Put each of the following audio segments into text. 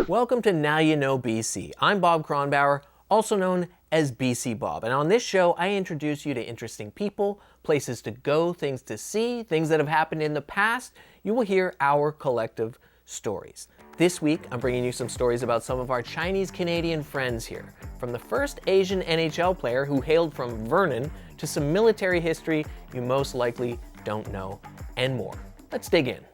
Welcome to Now You Know BC. I'm Bob Kronbauer, also known as BC Bob. And on this show, I introduce you to interesting people, places to go, things to see, things that have happened in the past. You will hear our collective stories. This week, I'm bringing you some stories about some of our Chinese-Canadian friends here. From the first Asian NHL player who hailed from Vernon to some military history you most likely don't know, and more. Let's dig in.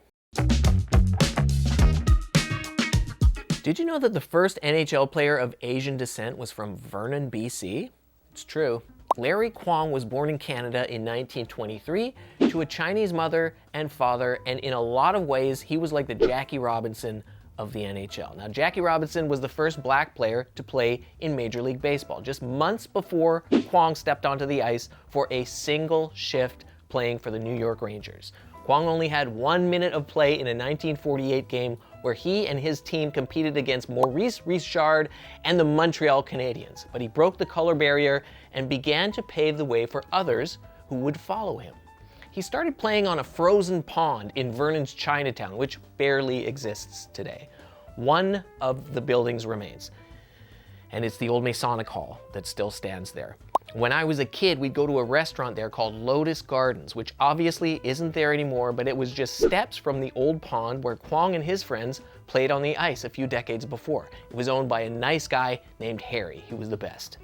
Did you know that the first NHL player of Asian descent was from Vernon, BC? It's true. Larry Kwong was born in Canada in 1923 to a Chinese mother and father, and in a lot of ways, he was like the Jackie Robinson of the NHL. Now, Jackie Robinson was the first black player to play in Major League Baseball, just months before Kwong stepped onto the ice for a single shift playing for the New York Rangers. Kwong only had 1 minute of play in a 1948 game where he and his team competed against Maurice Richard and the Montreal Canadiens. But he broke the color barrier and began to pave the way for others who would follow him. He started playing on a frozen pond in Vernon's Chinatown, which barely exists today. One of the buildings remains, and it's the old Masonic Hall that still stands there. When I was a kid, we'd go to a restaurant there called Lotus Gardens, which obviously isn't there anymore, but it was just steps from the old pond where Kwong and his friends played on the ice a few decades before. It was owned by a nice guy named Harry. He was the best.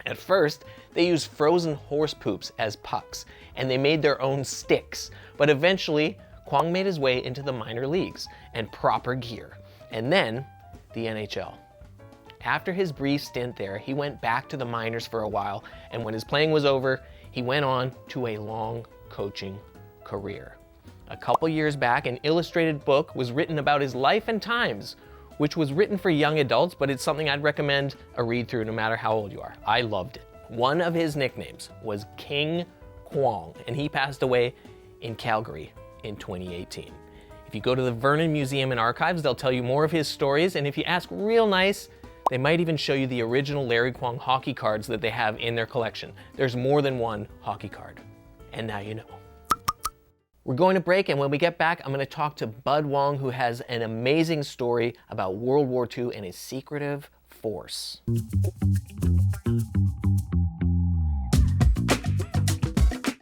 At first, they used frozen horse poops as pucks, and they made their own sticks. But eventually, Kwong made his way into the minor leagues and proper gear, and then the NHL. After his brief stint there, he went back to the minors for a while, and when his playing was over, he went on to a long coaching career. A couple years back, an illustrated book was written about his life and times, which was written for young adults, but it's something I'd recommend a read through no matter how old you are. I loved it. One of his nicknames was King Kwong, and he passed away in Calgary in 2018. If you go to the Vernon Museum and Archives, they'll tell you more of his stories, and if you ask real nice, they might even show you the original Larry Kwong hockey cards that they have in their collection. There's more than one hockey card. And now you know. We're going to break, and when we get back, I'm going to talk to Bud Wong, who has an amazing story about World War II and his secretive force.